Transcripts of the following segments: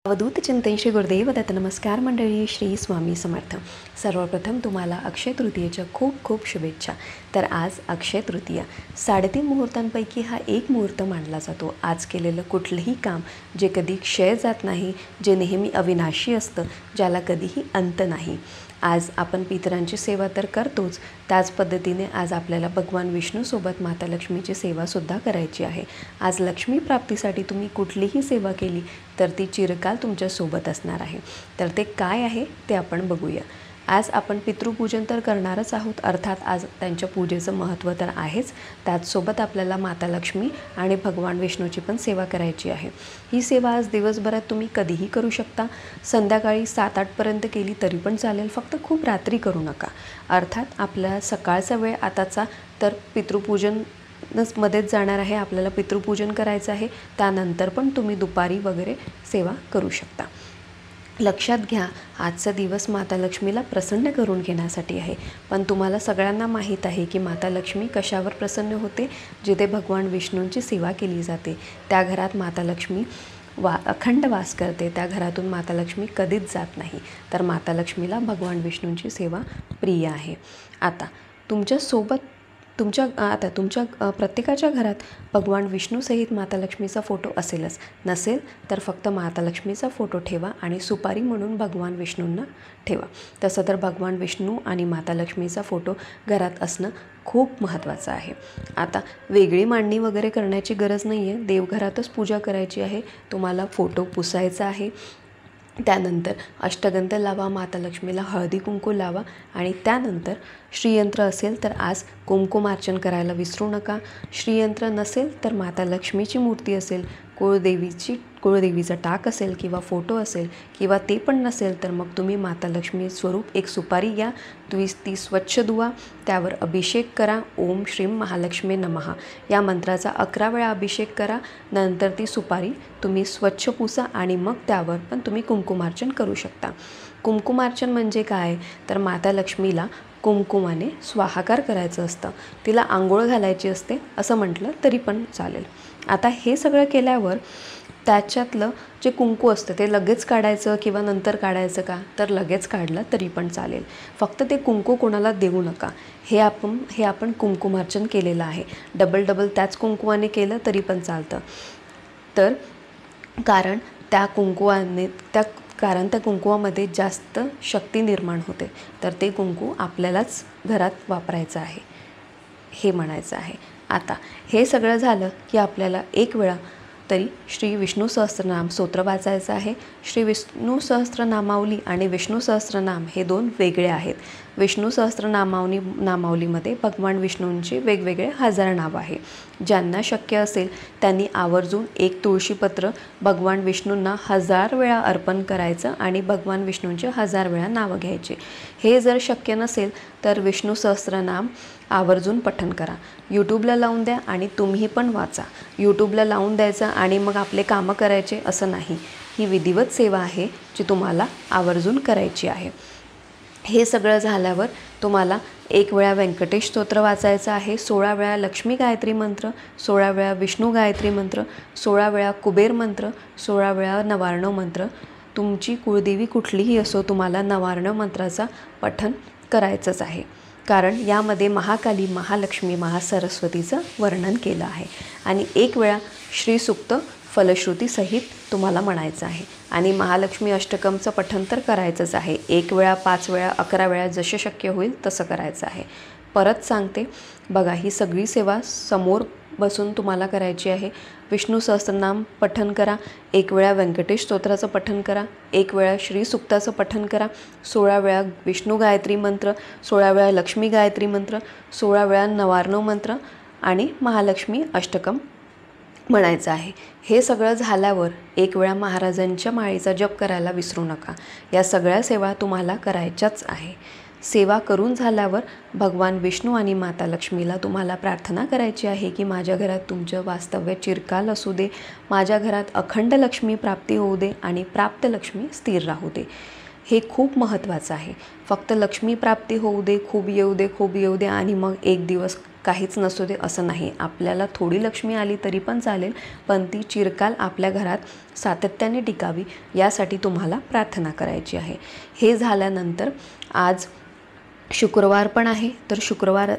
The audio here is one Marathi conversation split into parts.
अवधूत चिंतन श्री गुरुदेव दत्त. नमस्कार मंडळी, श्री स्वामी समर्थ. सर्वप्रथम तुम्हाला अक्षय तृतीयेच्या खूप खूप शुभेच्छा. तर आज अक्षय तृतीया 3.5 मुहूर्तांपैकी हा एक मुहूर्त मानला जातो. आज केलेलं कुठलंही काम जे कधी क्षय जात नाही, जे नेहमी अविनाशी असतं, ज्याला कधीही अंत नाही. आज आपण पितरांची सेवा तर करतोच, त्याच पद्धतीने आज आपल्याला भगवान विष्णूसोबत माता लक्ष्मीची सेवासुद्धा करायची आहे. आज लक्ष्मी प्राप्तीसाठी तुम्ही कुठलीही सेवा केली तर ती चिरकाल तुमच्यासोबत असणार आहे. तर ते काय आहे ते आपण बघूया. आज आपण पितृपूजन तर करणारच आहोत, अर्थात आज त्यांच्या पूजेचं महत्त्व तर आहेच. त्याचसोबत आपल्याला माता लक्ष्मी आणि भगवान विष्णूची पण सेवा करायची आहे. ही सेवा आज दिवसभरात तुम्ही कधीही करू शकता. संध्याकाळी 7-8पर्यंत केली तरी पण चालेल, फक्त खूप रात्री करू नका. अर्थात आपला सकाळचा वेळ आताचा तर पितृपूजन मध्येच जाणार आहे. आपल्याला पितृपूजन करायचं आहे, त्यानंतर पण तुम्ही दुपारी वगैरे सेवा करू शकता. लक्षात घ्या, आजचा दिवस माता लक्ष्मीला प्रसन्न करून घेण्यासाठी आहे. पण तुम्हाला सगळ्यांना माहीत आहे की माता लक्ष्मी कशावर प्रसन्न होते? जिथे भगवान विष्णूंची सेवा केली जाते त्या घरात माता लक्ष्मी अखंड वास करते. त्या घरातून माता लक्ष्मी कधीच जात नाही. तर माता लक्ष्मीला भगवान विष्णूंची सेवा प्रिय आहे. आता तुमच्या प्रत्येकाच्या घरात भगवान विष्णूसहित माता लक्ष्मीचा फोटो असेलच. नसेल तर फक्त माता लक्ष्मीचा फोटो ठेवा आणि सुपारी म्हणून भगवान विष्णूंना ठेवा. तसं तर भगवान विष्णू आणि माता लक्ष्मीचा फोटो घरात असणं खूप महत्त्वाचं आहे. आता वेगळी मांडणी वगैरे करण्याची गरज नाही आहे. देवघरातच पूजा करायची आहे. तुम्हाला फोटो पुसायचा आहे. त्यानंतर अष्टगंध लावा, माता लक्ष्मीला हळदी कुंकू लावा आणि त्यानंतर श्रीयंत्र असेल तर आज कुंकुमार्चन करायला विसरू नका. श्रीयंत्र नसेल तर माता लक्ष्मीची मूर्ती असेल, कुळदेवीचा टाक असेल किंवा फोटो असेल किंवा ते पण नसेल तर मग तुम्ही माता लक्ष्मी स्वरूप एक सुपारी घ्या. ती स्वच्छ धुवा, त्यावर अभिषेक करा. ओम श्रीम महालक्ष्मी नमः या मंत्राचा 11 वेळा अभिषेक करा. नंतर ती सुपारी तुम्ही स्वच्छ पुसा आणि मग त्यावर पण तुम्ही कुंकुमार्चन करू शकता. कुंकुमार्चन म्हणजे काय? तर माता लक्ष्मीला कुंकुमाने स्वाहाकार करायचं असतं, तिला आंघोळ घालायची असते असं म्हटलं तरी पण चालेल. आता हे सगळं केल्यावर त्याच्यातलं जे कुंकू असतं ते लगेच काढायचं किंवा नंतर काढायचं का? तर लगेच काढलं तरी पण चालेल. फक्त ते कुंकू कोणाला देऊ नका. हे आपण कुंकुमार्चन केलेलं आहे. डबल त्याच कुंकुवाने केलं तरी पण चालतं. तर कारण त्या कुंकुवामध्ये जास्त शक्ती निर्माण होते. तर ते कुंकू आपल्यालाच घरात वापरायचं आहे हे म्हणायचं आहे. आता हे सगळं झालं की आपल्याला एक वेळा तरी श्री विष्णू सहस्त्रनाम स्तोत्र वाचायचं आहे. श्री विष्णू सहस्त्रनामावली आणि विष्णू सहस्त्रनाम हे 2 वेगळे आहेत. विष्णू सहस्त्रनामावलीमध्ये भगवान विष्णूंची वेगवेगळे 1000 नावं आहे. ज्यांना शक्य असेल त्यांनी आवर्जून एक तुळशीपत्र भगवान विष्णूंना 1000 वेळा अर्पण करायचं आणि भगवान विष्णूंचे 1000 वेळा नावं घ्यायचे. हे जर शक्य नसेल तर विष्णू सहस्त्रनाम आवर्जून पठण करा. यूट्यूबला लावून द्या आणि तुम्ही पण वाचा. यूट्यूबला लावून द्यायचं आणि मग आपले कामं करायचे असं नाही. ही विधिवत सेवा आहे जी तुम्हाला आवर्जून करायची आहे. हे सगळं झाल्यावर तुम्हाला 1 वेळा व्यंकटेश स्तोत्र वाचायचं आहे. 16 वेळा लक्ष्मी गायत्री मंत्र, 16 वेळा विष्णू गायत्री मंत्र, 16 वेळा कुबेर मंत्र, 16 वेळा नवार्णव मंत्र. तुमची कुळदेवी कुठलीही असो, तुम्हाला नवार्णव मंत्राचा पठण करायचंच आहे. कारण यामध्ये महाकाली, महालक्ष्मी, महासरस्वतीचं वर्णन केलं आहे. आणि 1 वेळा श्रीसूक्त फलश्रुतीसहित तुम्हाला म्हणायचं आहे. आणि महालक्ष्मी अष्टकमचं पठण तर करायचंच आहे. 1 वेळा, 5 वेळा, 11 वेळा जसे शक्य होईल तसं करायचं आहे. परत सांगते बघा, ही सगळी सेवा समोर बसून तुम्हाला करायची आहे. विष्णू सहस्त्रनाम पठण करा, 1 वेळा व्यंकटेश स्तोत्राचं पठण करा, 1 वेळा श्रीसूक्ताचं पठण करा, 16 वेळा विष्णू गायत्री मंत्र, 16 वेळा लक्ष्मी गायत्री मंत्र, 16 वेळा नवार्णव मंत्र आणि महालक्ष्मी अष्टकम म्हणायचं आहे. हे सगळं झाल्यावर 1 वेळा महाराजांच्या माळेचा जप करायला विसरू नका. या सगळ्या सेवा तुम्हाला करायच्याच आहे. सेवा करून झाल्यावर भगवान विष्णू आणि माता लक्ष्मीला तुम्हाला प्रार्थना करायची आहे की माझ्या घरात तुमचं वास्तव्य चिरकाल असू दे, माझ्या घरात अखंड लक्ष्मी प्राप्ती होऊ दे आणि प्राप्त लक्ष्मी स्थिर राहू दे. हे खूप महत्त्वाचं आहे. फक्त लक्ष्मी प्राप्ती होऊ दे, खूप येऊ दे आणि मग एक दिवस काहीच नसू दे असं नाही. आपल्याला थोडी लक्ष्मी आली तरी पण चालेल, पण ती चिरकाल आपल्या घरात सातत्याने टिकावी यासाठी तुम्हाला प्रार्थना करायची आहे. हे झाल्यानंतर आज शुक्रवार पण आहे, तर शुक्रवार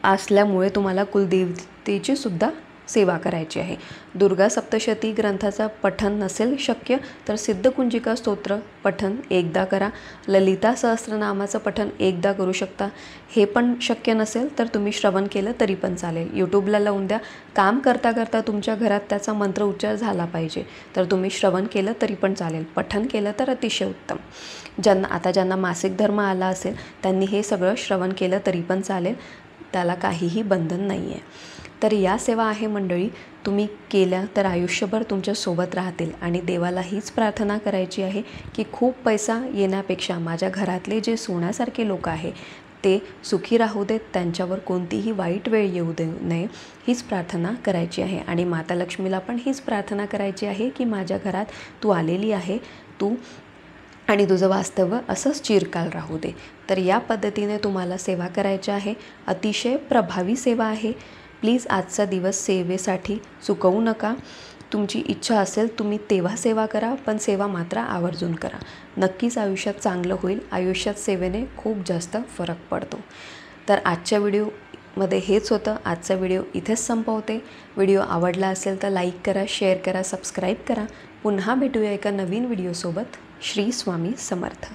असल्यामुळे तुम्हाला कुलदेवतेची सुद्धा सेवा करायची आहे. दुर्गा सप्तशती ग्रंथाचा पठण नसेल शक्य तर सिद्धकुंजिका स्तोत्र पठण एकदा करा. ललिता सहस्रनामाचं पठण एकदा करू शकता. हे पण शक्य नसेल तर तुम्ही श्रवण केलं तरी पण चालेल. यूट्यूबला लावून द्या. काम करता करता तुमच्या घरात त्याचा मंत्र उच्चार झाला पाहिजे, तर तुम्ही श्रवण केलं तरी पण चालेल. पठण केलं तर अतिशय उत्तम. ज्यांना मासिक धर्म आला असेल त्यांनी हे सगळं श्रवण केलं तरी पण चालेल, त्याला काहीही बंधन नाही आहे. तर या सेवा आहे मंडळी, तुम्ही केल्या तर आयुष्यभर तुमच्यासोबत राहतील. आणि देवाला हीच प्रार्थना करायची आहे की खूप पैसा येण्यापेक्षा माझ्या घरातले जे सोन्यासारखे लोक आहे ते सुखी राहू देत, त्यांच्यावर कोणतीही वाईट वेळ येऊ देऊ नये, हीच प्रार्थना करायची आहे. आणि माता लक्ष्मीला पण हीच प्रार्थना करायची आहे की माझ्या घरात तू आलेली आहे, तू आणि तुझं वास्तव्य असंच चिरकाल राहू दे. तर या पद्धतीने तुम्हाला सेवा करायची आहे. अतिशय प्रभावी सेवा आहे. प्लीज आजचा दिवस सेवेसाठी चुकवू नका. तुमची इच्छा असेल तुम्ही तेव्हा सेवा करा, पण सेवा मात्र आवर्जून करा. नक्कीच आयुष्यात चांगलं होईल. आयुष्यात सेवेने खूप जास्त फरक पडतो. तर आजच्या व्हिडिओमध्ये हेच होतं. आजचा व्हिडिओ इथेच संपवते. व्हिडिओ आवडला असेल तर लाईक करा, शेअर करा, सबस्क्राईब करा. पुन्हा भेटूया एका नवीन व्हिडिओसोबत. श्री स्वामी समर्थ.